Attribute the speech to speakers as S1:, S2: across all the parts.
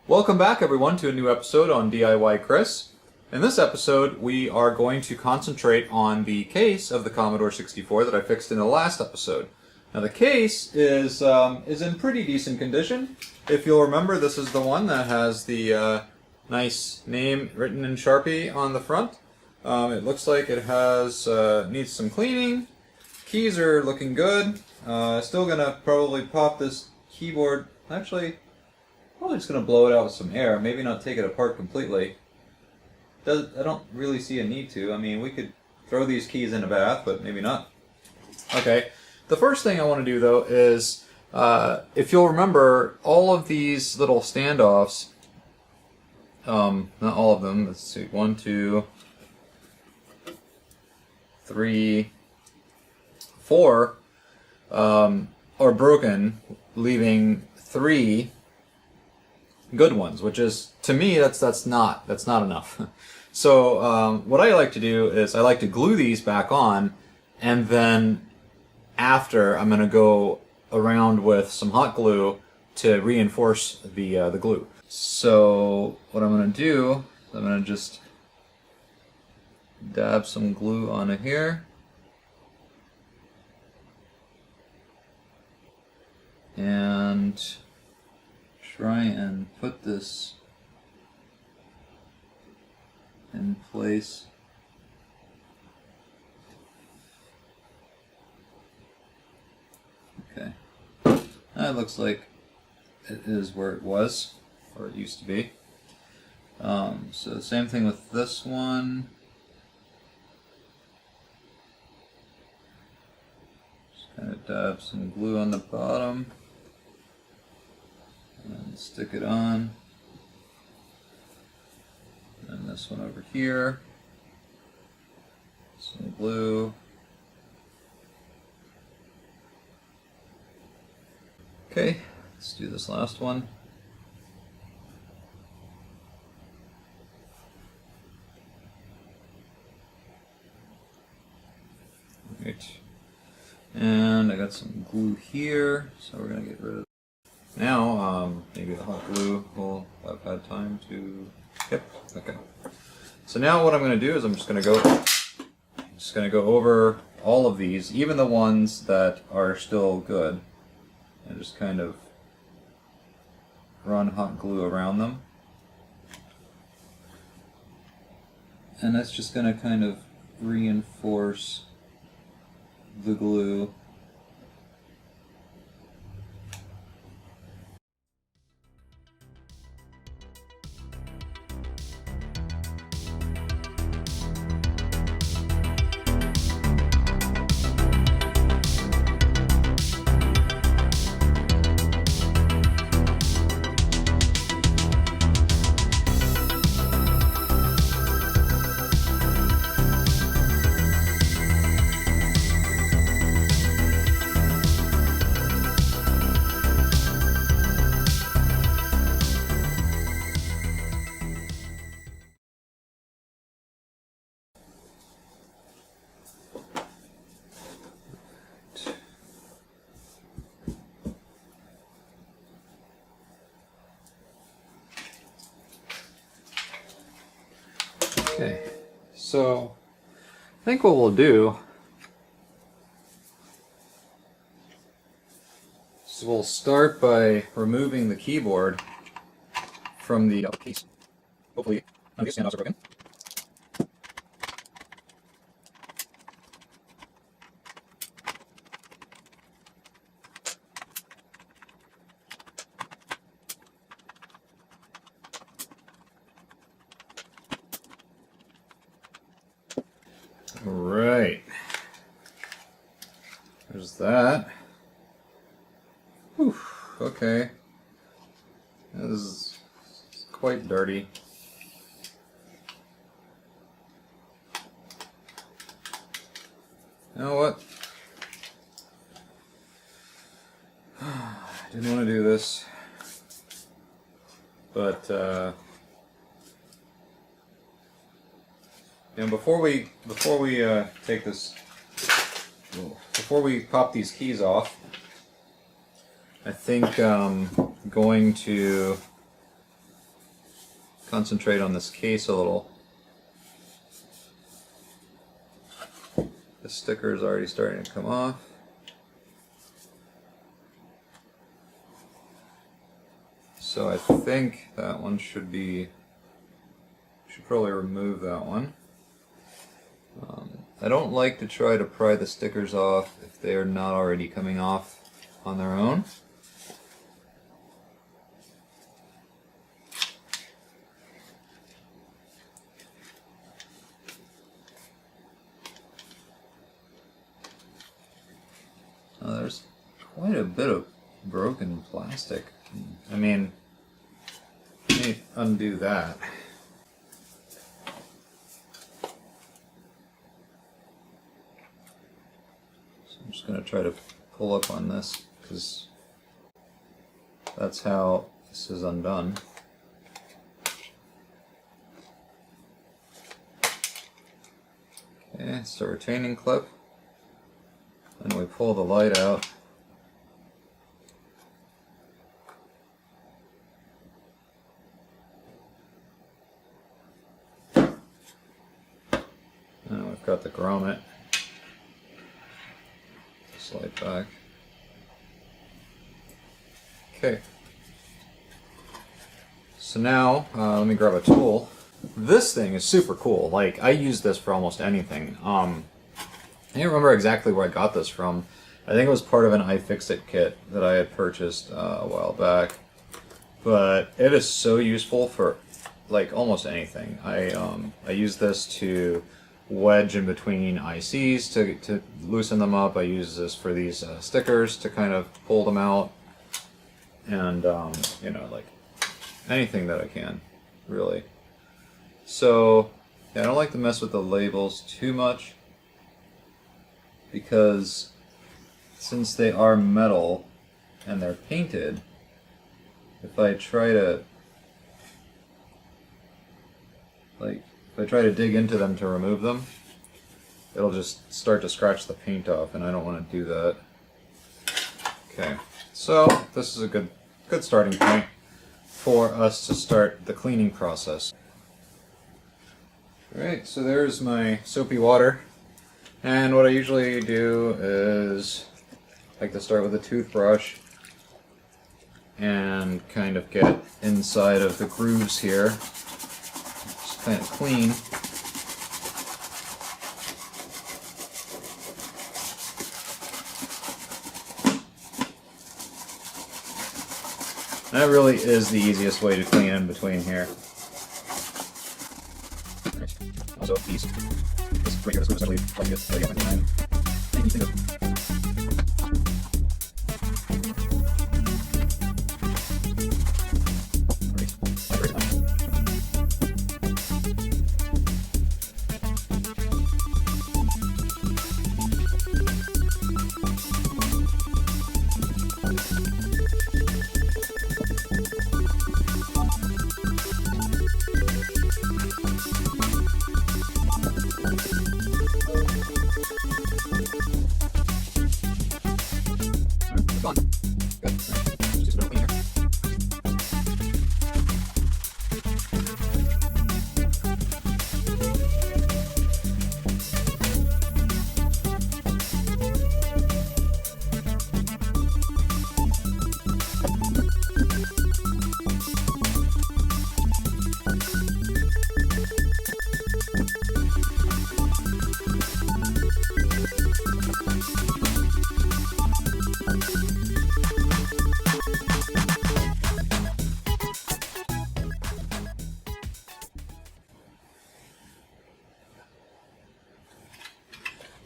S1: Welcome back everyone to a new episode on DIY Chris. In this episode we are going to concentrate on the case of the Commodore 64 that I fixed in the last episode. Now the case is in pretty decent condition. If you'll remember, this is the one that has the nice name written in Sharpie on the front. It looks like it has needs some cleaning. Keys are looking good. Still gonna probably pop this keyboard. Actually, probably just gonna blow it out with some air. Maybe not take it apart completely. I don't really see a need to. I mean, we could throw these keys in a bath, but maybe not. Okay. The first thing I want to do though is, if you'll remember, all of these little standoffs. Not all of them. Let's see. 1, 2, 3, 4 are broken, leaving 3 good ones, which is, to me, that's not enough. So what I like to do is I like to glue these back on, and then after I'm going to go around with some hot glue to reinforce the glue. So what I'm going to do, I'm going to just dab some glue onto here. And try and put this in place. Okay. That looks like it is where it was, or it used to be. So the same thing with this one. Just kind of dab some glue on the bottom. And stick it on. And this one over here. Some glue. Okay, let's do this last one. Right. And I got some glue here, so we're going to get rid of. Now, maybe the hot glue will have had time to. Yep. Okay. So now what I'm going to do is I'm just going to go over all of these, even the ones that are still good, and just kind of run hot glue around them. And that's just going to kind of reinforce the glue. Okay, so I think what we'll do is we'll start by removing the keyboard from the case. Hopefully none of these standoffs are broken. Right. There's that. Whew, okay. This is quite dirty. You know what? I didn't want to do this, but and before we take this, before we pop these keys off, I think I'm going to concentrate on this case a little. The sticker is already starting to come off. So I think that one should probably remove that one. I don't like to try to pry the stickers off if they are not already coming off on their own. There's quite a bit of broken plastic. I mean, let me undo that. So I'm just going to try to pull up on this because that's how this is undone. Okay, it's a retaining clip. Then we pull the light out. And we've got the grommet. Slide back. Okay. So now, let me grab a tool. This thing is super cool. Like, I use this for almost anything. I can't remember exactly where I got this from. I think it was part of an iFixit kit that I had purchased a while back. But it is so useful for like almost anything. I use this to wedge in between ICs to loosen them up. I use this for these stickers to kind of pull them out. And, you know, like anything that I can, really. So, yeah, I don't like to mess with the labels too much, because since they are metal and they're painted, if I try to dig into them to remove them, it'll just start to scratch the paint off, and I don't want to do that. Okay, so this is a good starting point for us to start the cleaning process. Alright, so there's my soapy water. And what I usually do is I like to start with a toothbrush and kind of get inside of the grooves here. Just kind of clean. That really is the easiest way to clean in between here. Also, these. This right here, this glue is essentially like this.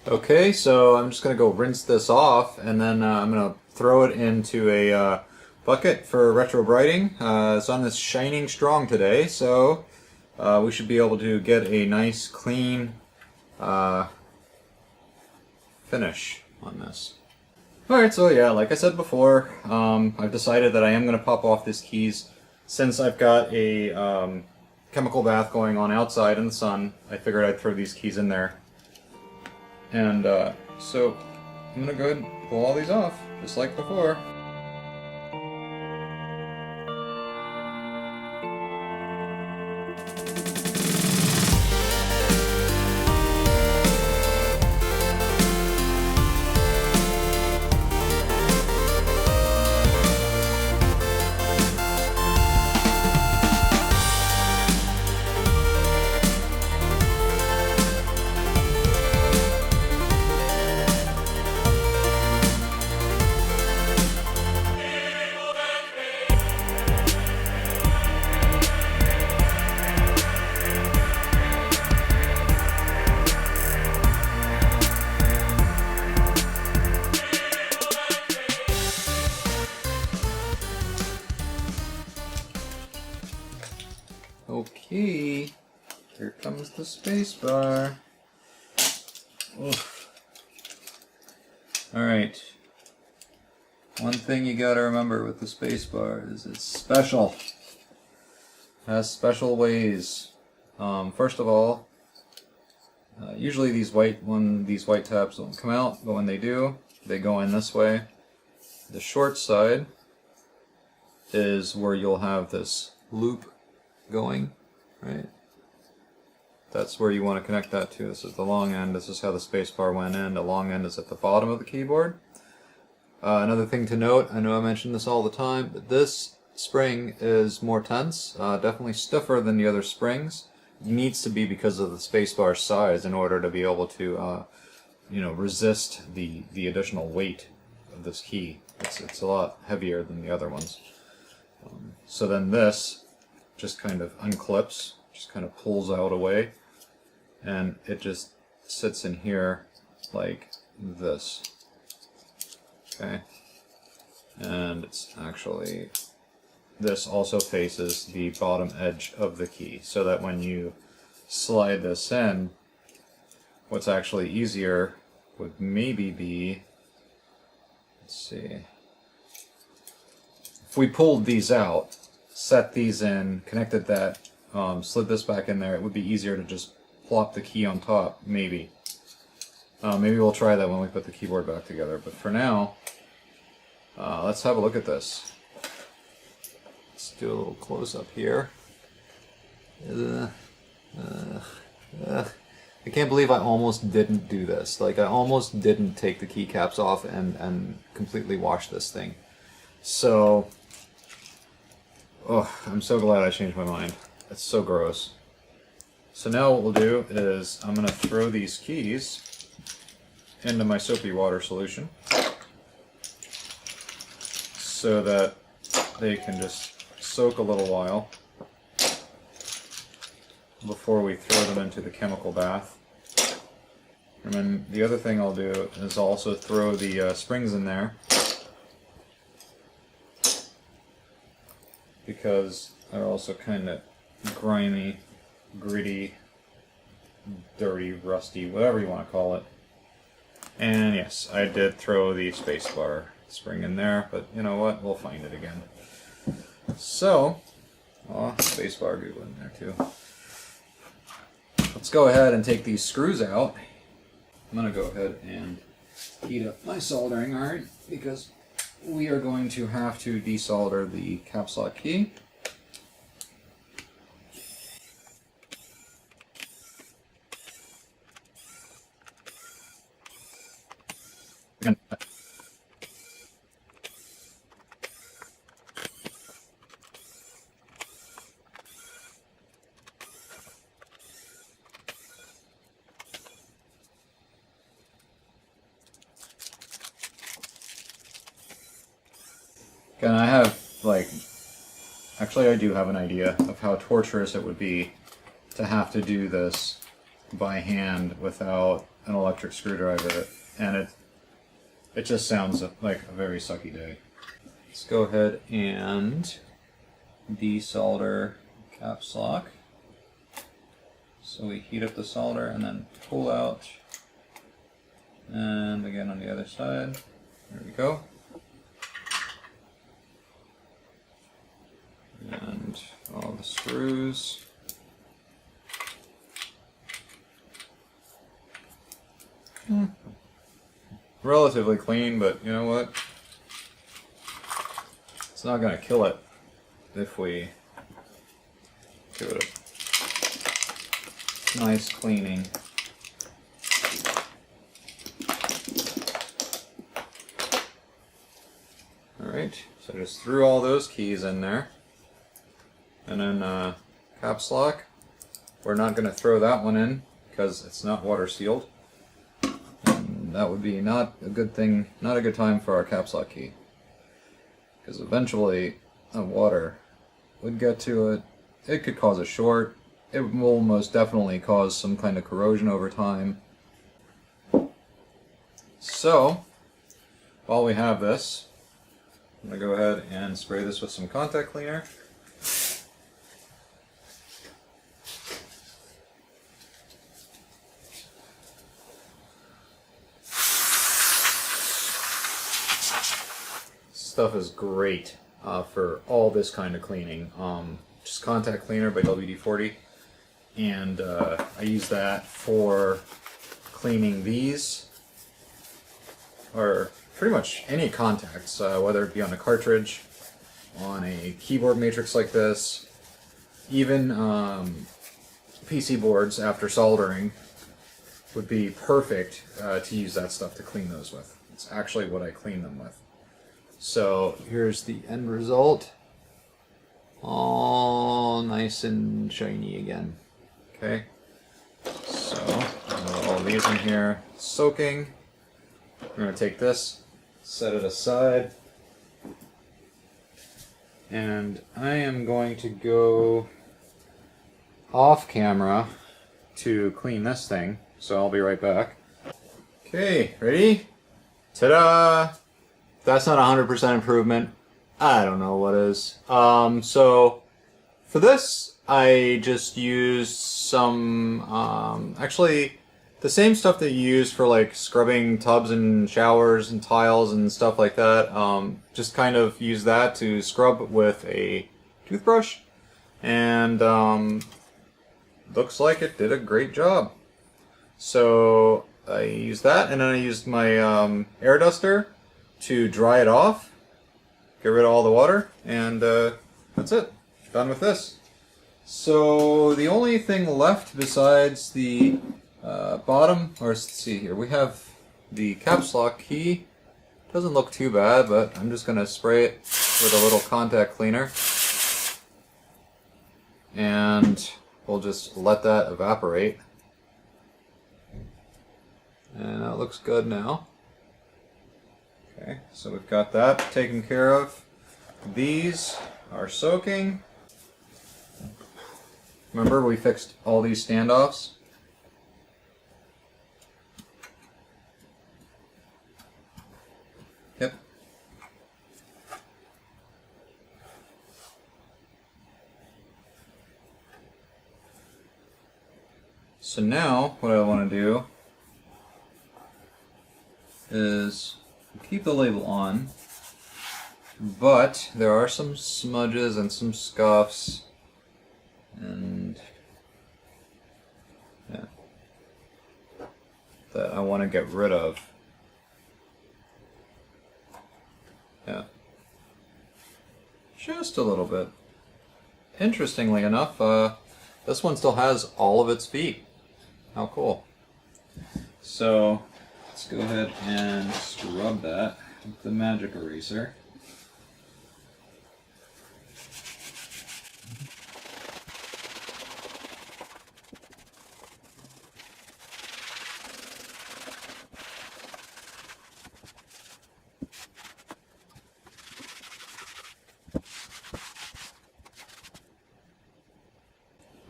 S1: Okay, so I'm just going to go rinse this off, and then I'm going to throw it into a bucket for retrobriting. It's on this shining strong today, so we should be able to get a nice clean finish on this. Alright, so yeah, like I said before, I've decided that I am going to pop off this keys. Since I've got a chemical bath going on outside in the sun, I figured I'd throw these keys in there. And so I'm going to go ahead and pull all these off, just like before. Okay, here comes the spacebar. Alright, one thing you gotta remember with the spacebar is it's special. It has special ways. First of all, usually these white tabs don't come out, but when they do, they go in this way. The short side is where you'll have this loop going, right? That's where you want to connect that to. This is the long end. This is how the spacebar went in. The long end is at the bottom of the keyboard. Another thing to note, I know I mention this all the time, but this spring is more tense, definitely stiffer than the other springs. It needs to be because of the spacebar size in order to be able to resist the additional weight of this key. It's a lot heavier than the other ones. So then this just kind of unclips, just kind of pulls out away, and it just sits in here like this. Okay, and it's actually, this also faces the bottom edge of the key, so that when you slide this in, what's actually easier would maybe be, let's see, if we pulled these out, set these in, connected that, slid this back in there, it would be easier to just plop the key on top, maybe. Maybe we'll try that when we put the keyboard back together, but for now, let's have a look at this. Let's do a little close-up here. I can't believe I almost didn't do this. Like, I almost didn't take the keycaps off and completely wash this thing. So, I'm so glad I changed my mind. It's so gross. So now what we'll do is I'm going to throw these keys into my soapy water solution so that they can just soak a little while before we throw them into the chemical bath. And then the other thing I'll do is also throw the springs in there, because they're also kind of grimy, gritty, dirty, rusty, whatever you want to call it. And yes, I did throw the spacebar spring in there, but you know what, we'll find it again. So, spacebar goo in there too. Let's go ahead and take these screws out. I'm going to go ahead and heat up my soldering iron, because we are going to have to desolder the caps lock key. And I have, actually I do have an idea of how torturous it would be to have to do this by hand without an electric screwdriver, and it just sounds like a very sucky day. Let's go ahead and desolder caps lock. So we heat up the solder and then pull out, and again on the other side. There we go. And all the screws. Relatively clean, but you know what? It's not going to kill it if we give it nice cleaning. Alright, so I just threw all those keys in there. And then caps lock. We're not going to throw that one in because it's not water sealed. And that would be not a good thing, not a good time for our caps lock key. Because eventually the water would get to it. It could cause a short. It will most definitely cause some kind of corrosion over time. So, while we have this, I'm going to go ahead and spray this with some contact cleaner. Stuff is great for all this kind of cleaning. Just contact cleaner by WD-40, and I use that for cleaning these, or pretty much any contacts, whether it be on a cartridge, on a keyboard matrix like this, even PC boards after soldering would be perfect to use that stuff to clean those with. It's actually what I clean them with. So here's the end result. All nice and shiny again. Okay. So all these in here soaking. We're going to take this, set it aside, and I am going to go off camera to clean this thing. So I'll be right back. Okay, ready? Ta-da! That's not 100% improvement. I don't know what is. So for this, I just used some, actually the same stuff that you use for like scrubbing tubs and showers and tiles and stuff like that. Just kind of use that to scrub with a toothbrush, and looks like it did a great job. So I used that, and then I used my air duster to dry it off, get rid of all the water, and that's it. Done with this. So the only thing left besides the bottom, or let's see here, we have the caps lock key. Doesn't look too bad, but I'm just going to spray it with a little contact cleaner. And we'll just let that evaporate. And that looks good now. Okay, so we've got that taken care of. These are soaking. Remember, we fixed all these standoffs. Yep. So now, what I want to do is keep the label on, but there are some smudges and some scuffs, and yeah, that I want to get rid of. Yeah, just a little bit. Interestingly enough, this one still has all of its feet. How cool. So let's go ahead and scrub that with the magic eraser.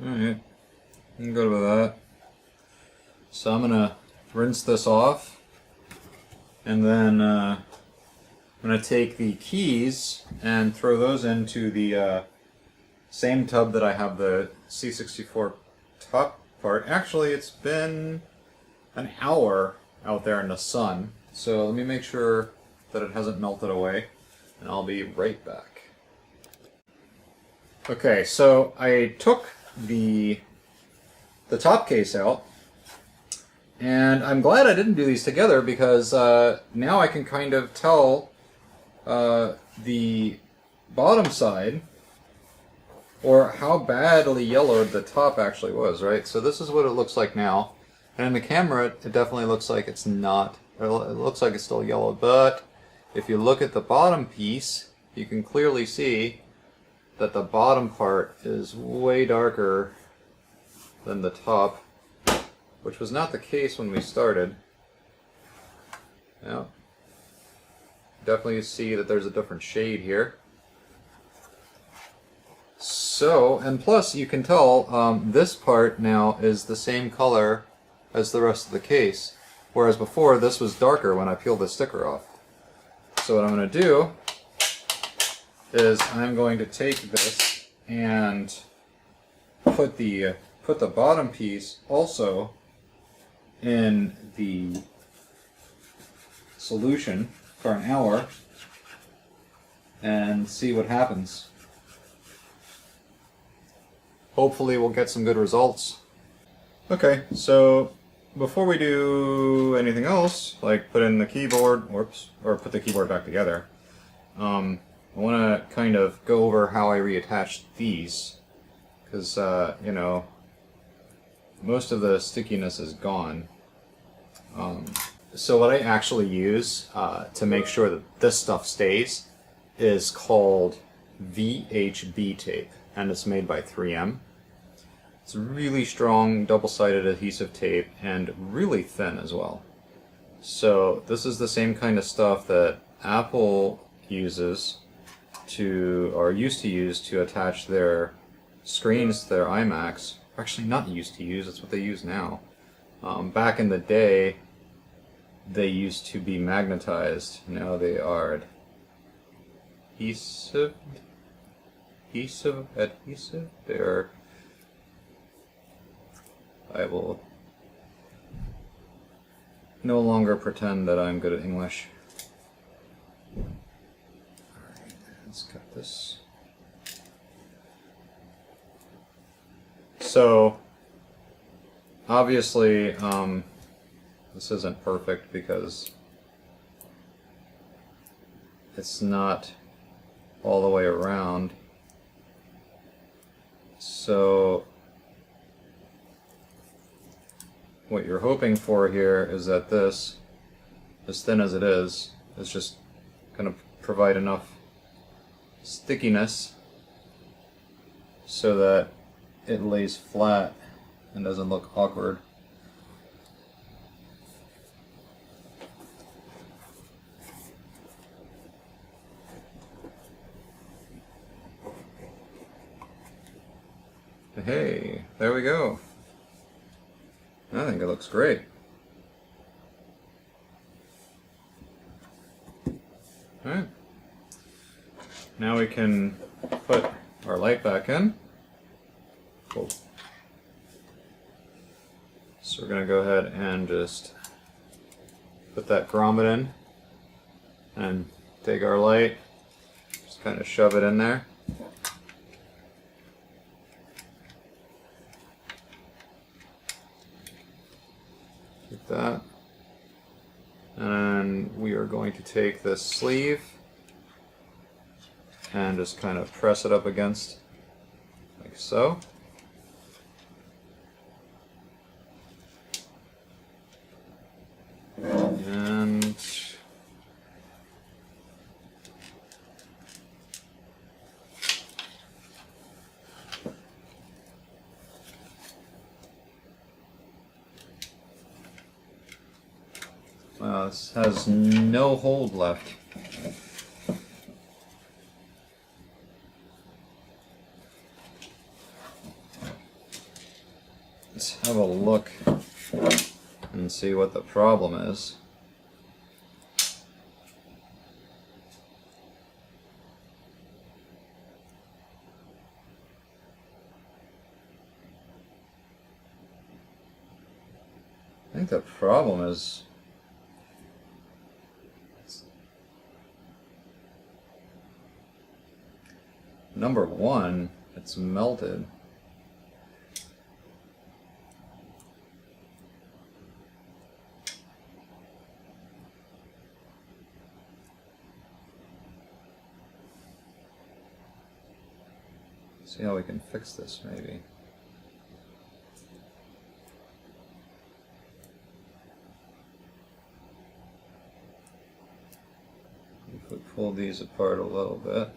S1: Alright, I'm good with that. So I'm gonna rinse this off, and then I'm going to take the keys and throw those into the same tub that I have the C64 top part. Actually, it's been an hour out there in the sun, so let me make sure that it hasn't melted away, and I'll be right back. Okay, so I took the top case out, and I'm glad I didn't do these together, because now I can kind of tell the bottom side or how badly yellowed the top actually was, right? So this is what it looks like now. And in the camera, it definitely looks like it's not. It looks like it's still yellow, but if you look at the bottom piece, you can clearly see that the bottom part is way darker than the top, which was not the case when we started. Yeah. Definitely see that there's a different shade here. So, and plus you can tell this part now is the same color as the rest of the case, whereas before this was darker when I peeled the sticker off. So what I'm going to do is I'm going to take this and put the bottom piece also in the solution for an hour and see what happens. Hopefully we'll get some good results. Okay, so before we do anything else, like put in the keyboard, or put the keyboard back together, I want to kind of go over how I reattached these, because, you know, most of the stickiness is gone. So what I actually use to make sure that this stuff stays is called Vhb Tape, and it's made by 3M. It's really strong double-sided adhesive tape and really thin as well. So this is the same kind of stuff that Apple uses to, or used to use to attach their screens to their iMacs. Actually not used to use, it's what they use now. Back in the day, they used to be magnetized. Now they are adhesive. They're, I will no longer pretend that I'm good at English. Alright, let's cut this. So, obviously, this isn't perfect because it's not all the way around. So what you're hoping for here is that this, as thin as it is just going to provide enough stickiness so that it lays flat and doesn't look awkward. Hey, there we go. I think it looks great. Alright. Now we can put our light back in. Cool. So we're going to go ahead and just put that grommet in and take our light, just kind of shove it in there. Like that. And we are going to take this sleeve and just kind of press it up against, like so. And wow, this has no hold left. Let's have a look and see what the problem is. I think the problem is number one, it's melted. See, see how we can fix this, maybe. If we pull these apart a little bit.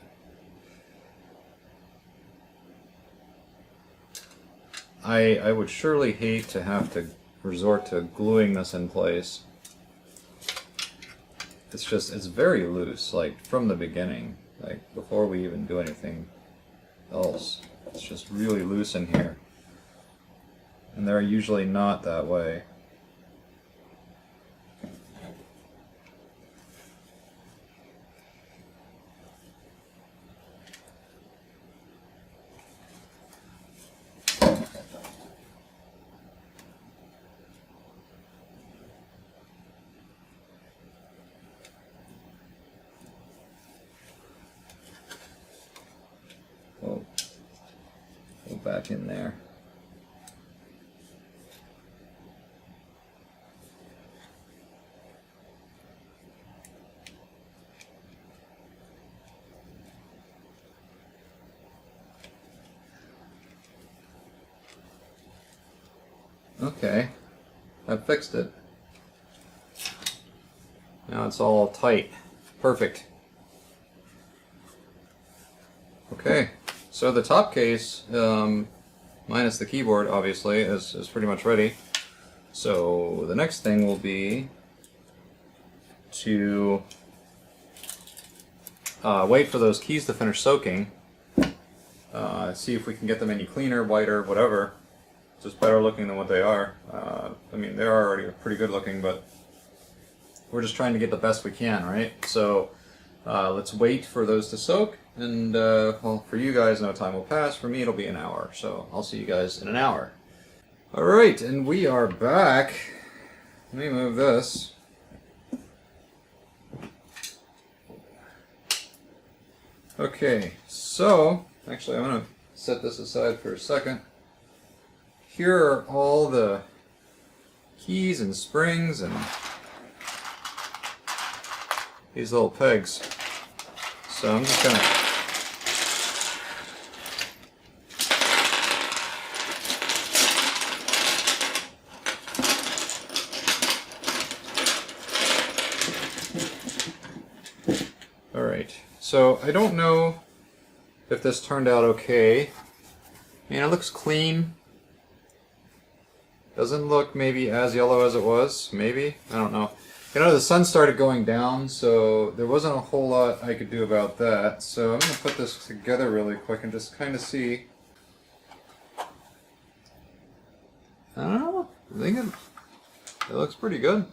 S1: I would surely hate to have to resort to gluing this in place. It's very loose, like from the beginning, like before we even do anything else. It's just really loose in here. And they're usually not that way. Back in there. Okay, I fixed it. Now it's all tight. Perfect. Okay. So the top case, minus the keyboard, obviously, is pretty much ready. So the next thing will be to wait for those keys to finish soaking. See if we can get them any cleaner, whiter, whatever. Just better looking than what they are. I mean, they're already pretty good looking, but we're just trying to get the best we can, right? So let's wait for those to soak. And, well, for you guys, no time will pass. For me, it'll be an hour. So I'll see you guys in an hour. Alright, and we are back. Let me move this. Okay, so, actually, I'm going to set this aside for a second. Here are all the keys and springs and these little pegs. So I'm just going to So I don't know if this turned out okay. I mean, it looks clean. Doesn't look maybe as yellow as it was, maybe. I don't know. You know, the sun started going down, so there wasn't a whole lot I could do about that. So I'm going to put this together really quick and just kind of see. I don't know. I think it looks pretty good.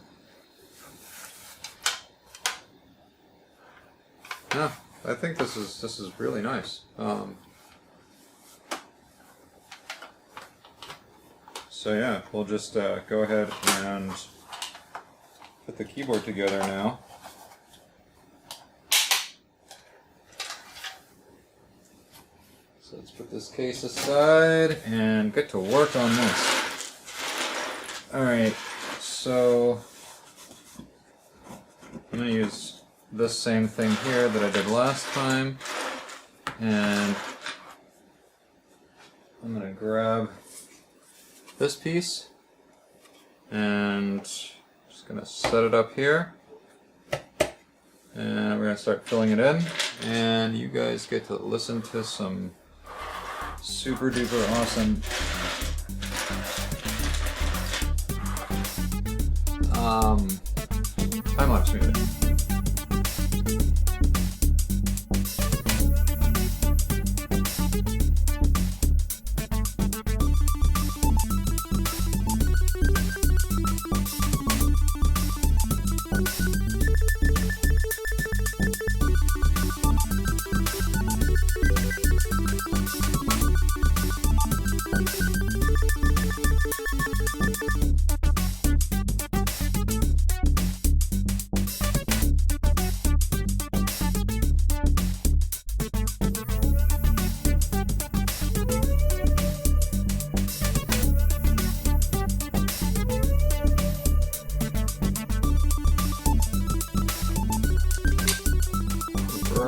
S1: Yeah, I think this is really nice. So yeah, we'll just go ahead and put the keyboard together now. So let's put this case aside and get to work on this. Alright, so I'm going to use this same thing here that I did last time, and I'm going to grab this piece and just going to set it up here, and we're going to start filling it in, and you guys get to listen to some super duper awesome time-lapse music.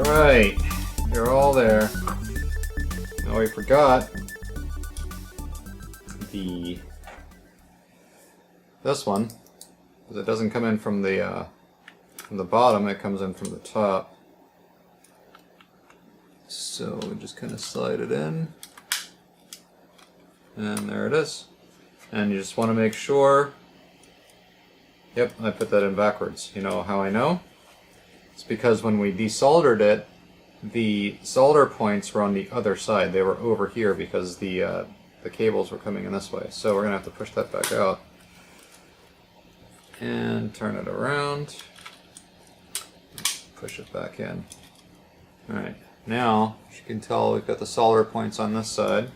S1: Right, you're all there. Now Oh, we forgot this one, because it doesn't come in from the bottom, it comes in from the top. So we just kind of slide it in, and there it is. And you just want to make sure, yep, I put that in backwards. You know how I know? It's because when we desoldered it, the solder points were on the other side. They were over here because the cables were coming in this way. So we're going to have to push that back out and turn it around, push it back in. Alright, now as you can tell, we've got the solder points on this side.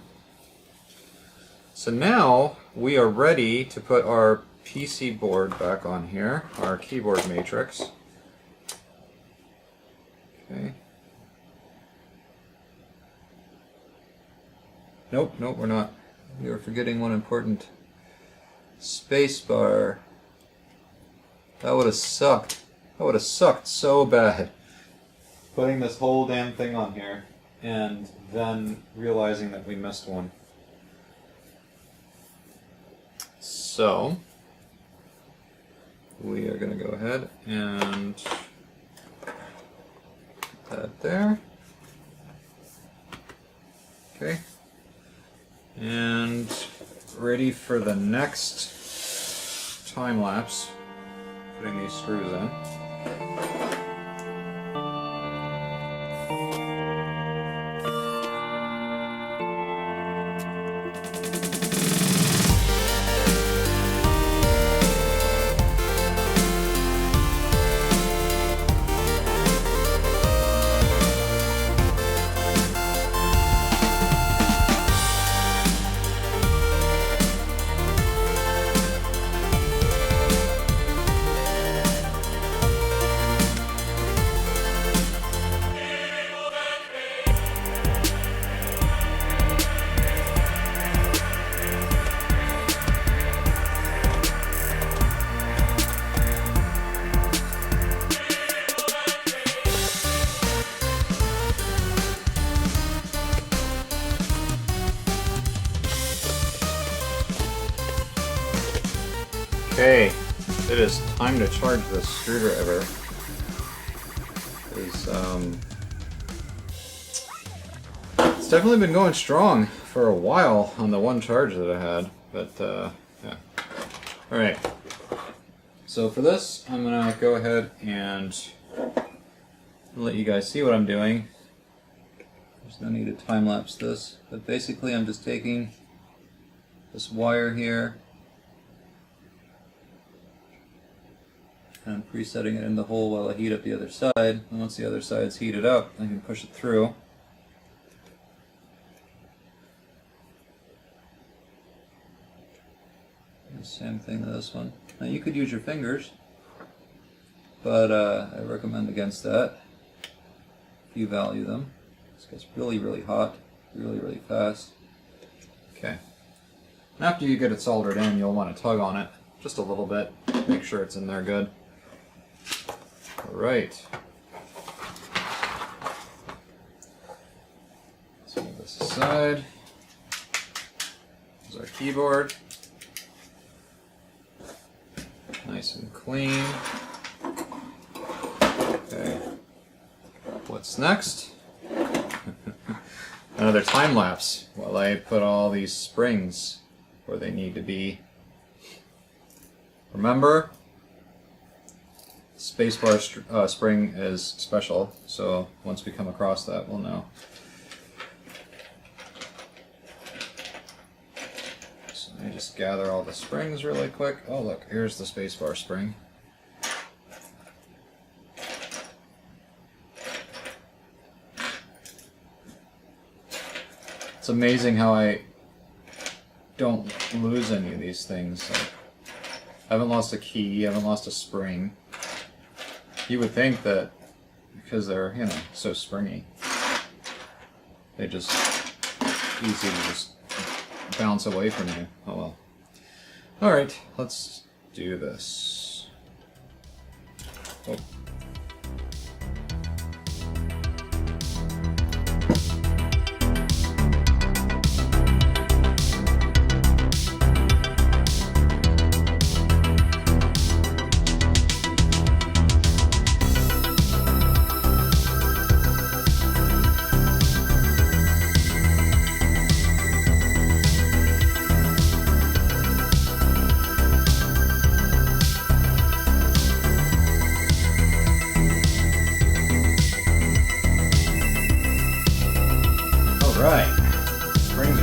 S1: So now we are ready to put our PC board back on here, our keyboard matrix. Okay. Nope, we're not. We are forgetting one important spacebar. That would have sucked. That would have sucked so bad. Putting this whole damn thing on here and then realizing that we missed one. So we are going to go ahead and put that there. Okay. And ready for the next time lapse. Putting these screws in. Okay, it is time to charge this screwdriver. It's definitely been going strong for a while on the one charge that I had, but yeah. Alright, so for this I'm going to go ahead and let you guys see what I'm doing. There's no need to time-lapse this, but basically I'm just taking this wire here and presetting it in the hole while I heat up the other side. And once the other side's heated up, I can push it through. And same thing to this one. Now you could use your fingers, but I recommend against that if you value them. This gets really, really hot, really, really fast. Okay. After you get it soldered in, you'll want to tug on it just a little bit. Make sure it's in there good. Alright. Let's move this aside. There's our keyboard. Nice and clean. Okay. What's next? Another time lapse while I put all these springs where they need to be. Remember, Spacebar spring is special, so once we come across that, we'll know. So let me just gather all the springs really quick. Oh look, here's the Spacebar spring. It's amazing how I don't lose any of these things. Like, I haven't lost a key, I haven't lost a spring. You would think that because they're, you know, so springy, they just easy to just bounce away from you. Oh well. Alright, let's do this. Oh.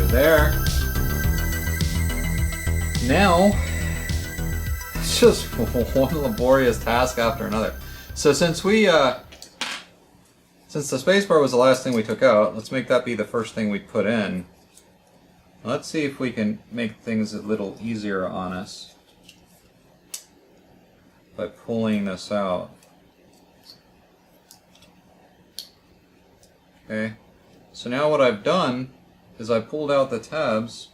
S1: there. Now, it's just one laborious task after another. So since the spacebar was the last thing we took out, let's make that be the first thing we put in. Let's see if we can make things a little easier on us by pulling this out. Okay, so now what I've done is I pulled out the tabs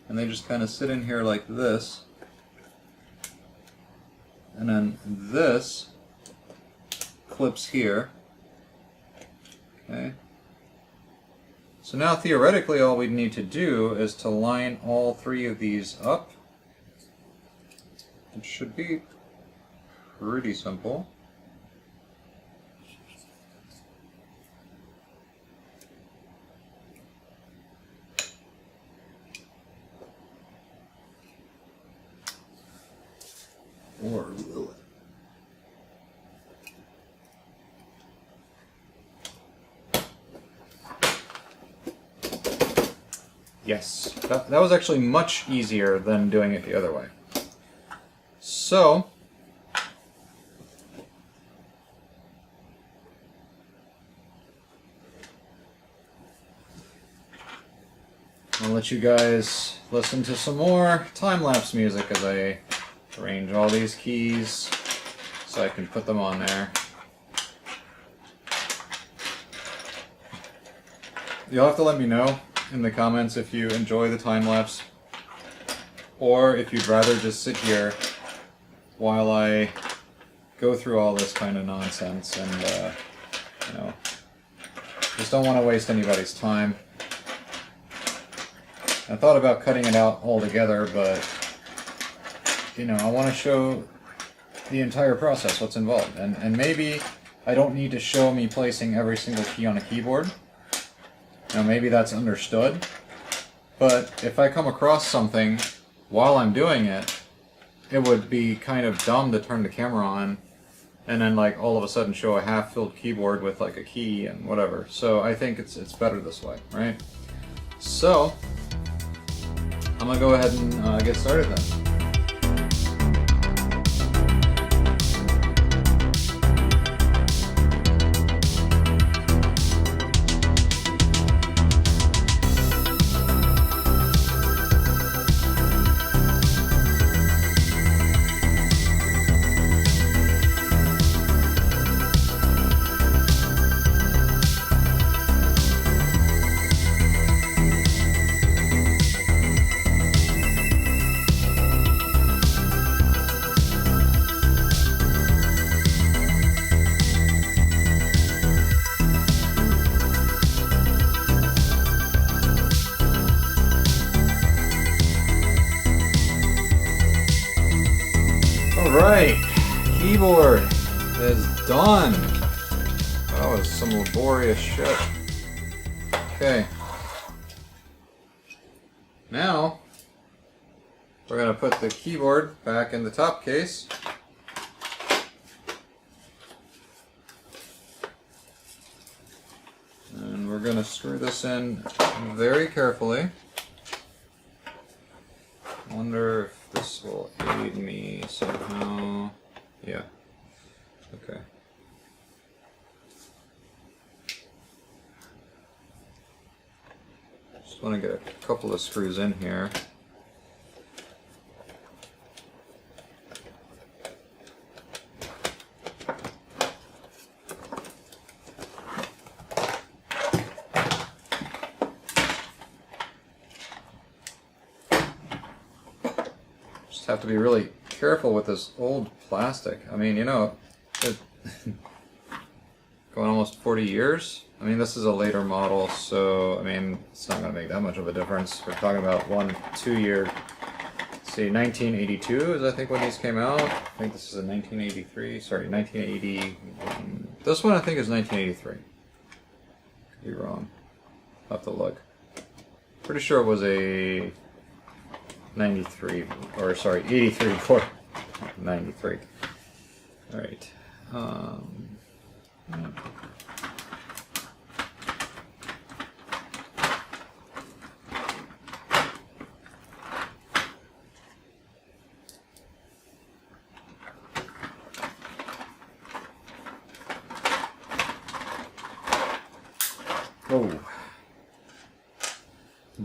S1: and they just kind of sit in here like this, and then this clips here. Okay, so now theoretically all we need to do is to line all three of these up. It should be pretty simple. Or will it? Yes, that was actually much easier than doing it the other way. So, I'll let you guys listen to some more time-lapse music as I arrange all these keys so I can put them on there. You'll have to let me know in the comments if you enjoy the time-lapse, or if you'd rather just sit here while I go through all this kind of nonsense and, you know, just don't want to waste anybody's time. I thought about cutting it out altogether, but you know, I want to show the entire process, what's involved. And maybe I don't need to show me placing every single key on a keyboard. Now maybe that's understood. But if I come across something while I'm doing it, it would be kind of dumb to turn the camera on and then like all of a sudden show a half-filled keyboard with like a key and whatever. So I think it's better this way, right? So I'm gonna go ahead and get started then. Alright, keyboard is done. That was some laborious shit. Okay. Now, we're going to put the keyboard back in the top case. And we're going to screw this in very carefully. Wonder if this will aid me somehow. Yeah. Okay. Just want to get a couple of screws in here. Have to be really careful with this old plastic. I mean, you know, going almost 40 years. I mean, this is a later model, so I mean, it's not going to make that much of a difference. We're talking about 1-2 year. Let's see, 1982 is I think when these came out. I think this is a 1983. Sorry, 1980. This one I think is 1983. Could be wrong. I'll have to look. Pretty sure it was a 93, or sorry, 83 for 93. Alright. Oh.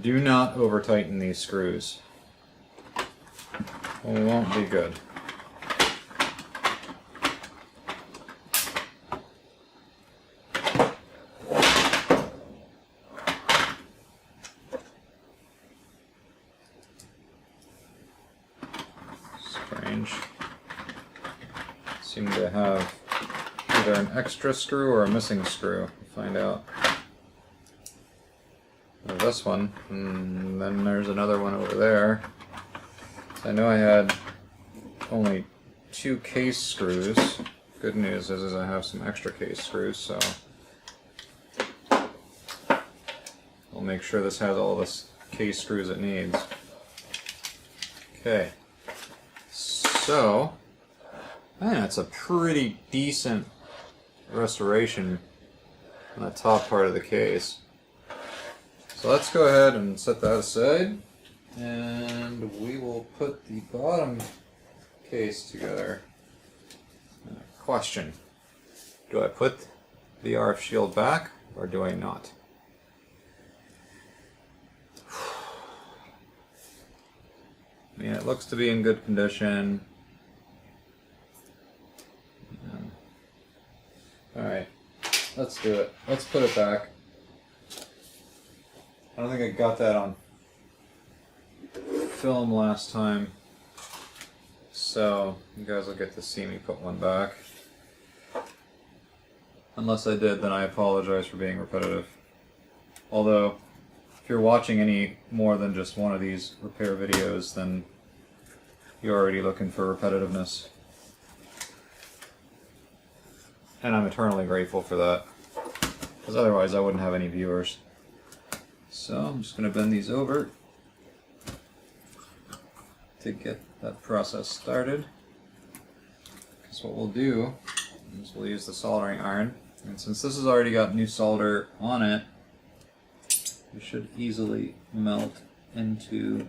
S1: Do not over tighten these screws. It won't be good. Strange. Seem to have either an extra screw or a missing screw. We'll find out. This one, and then there's another one over there. I know I had only 2 case screws. Good news is I have some extra case screws, so I'll make sure this has all the case screws it needs. Okay, so that's a pretty decent restoration on the top part of the case. So let's go ahead and set that aside, and we will put the bottom case together. Question: do I put the RF shield back, or do I not? I mean, it looks to be in good condition. Alright, let's do it. Let's put it back. I don't think I got that on film last time, so you guys will get to see me put one back. Unless I did, then I apologize for being repetitive. Although, if you're watching any more than just one of these repair videos, then you're already looking for repetitiveness. And I'm eternally grateful for that, because otherwise I wouldn't have any viewers. So I'm just going to bend these over to get that process started. Because what we'll do is we'll use the soldering iron, and since this has already got new solder on it, we should easily melt into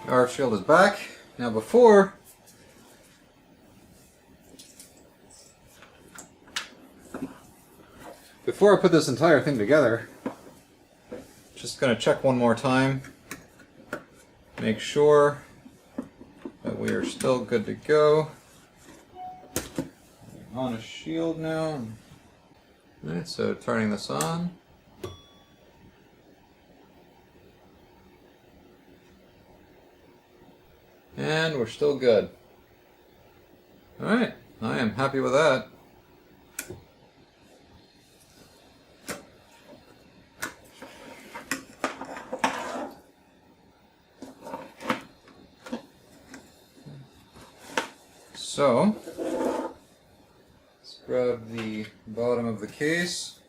S1: the RF shield is back. Now before I put this entire thing together, just going to check one more time, make sure that we are still good to go. On a shield now. Alright, so turning this on. And we're still good. Alright, I am happy with that. So, let's grab the bottom of the case.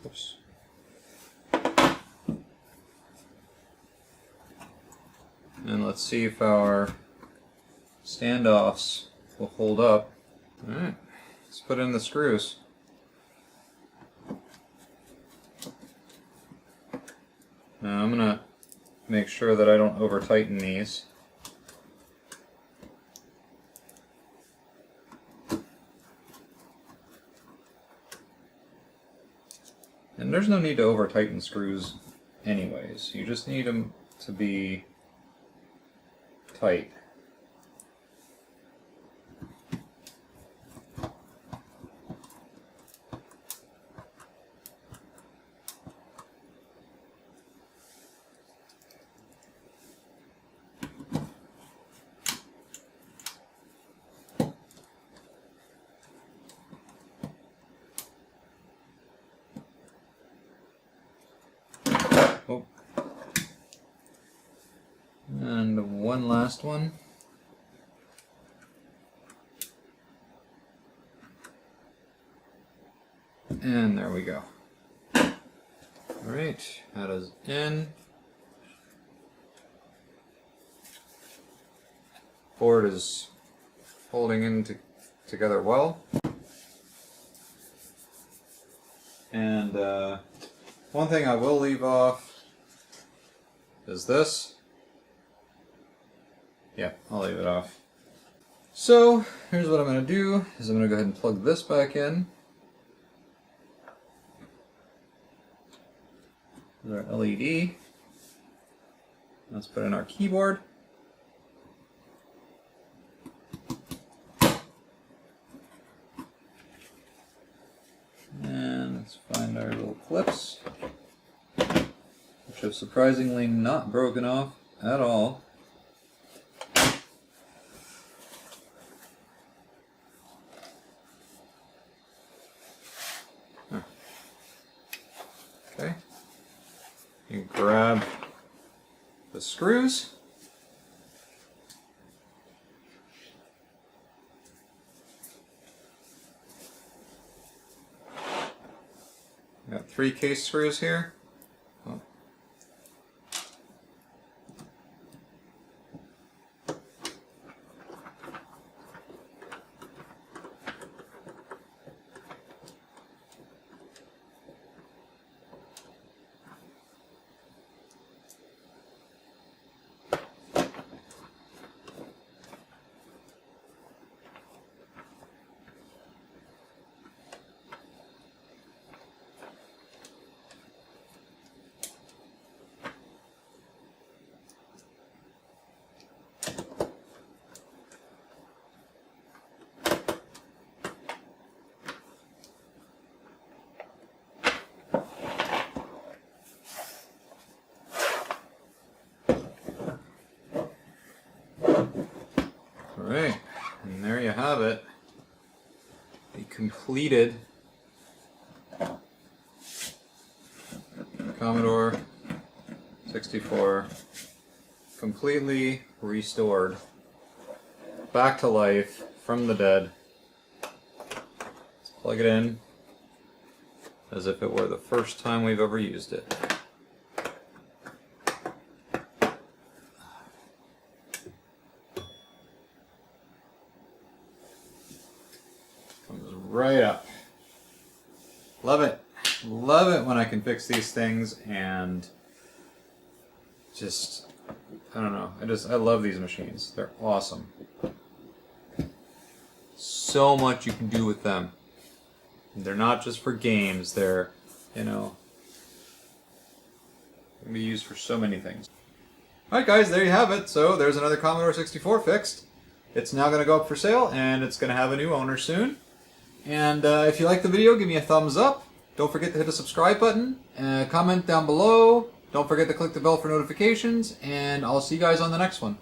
S1: Oops. And let's see if our standoffs will hold up. Alright, let's put in the screws. Now I'm going to make sure that I don't over tighten these. And there's no need to over tighten screws anyways. You just need them to be tight. one last one. And there we go. Alright, that is in. Board is holding in together well. And one thing I will leave off is this. Yeah, I'll leave it off. So, here's what I'm going to do, is I'm going to go ahead and plug this back in. There's our LED. Let's put in our keyboard. And let's find our little clips, which have surprisingly not broken off at all. Okay. You grab the screws. Got 3 case screws here. Oh. Alright, and there you have it. The completed Commodore 64, completely restored, back to life from the dead. Let's plug it in as if it were the first time we've ever used it. Right up. Love it. Love it when I can fix these things, and just, I don't know, I love these machines. They're awesome. So much you can do with them. They're not just for games, they're, you know, can be used for so many things. Alright guys, there you have it. So there's another Commodore 64 fixed. It's now going to go up for sale, and it's going to have a new owner soon. And if you like the video, give me a thumbs up. Don't forget to hit the subscribe button. Comment down below. Don't forget to click the bell for notifications. And I'll see you guys on the next one.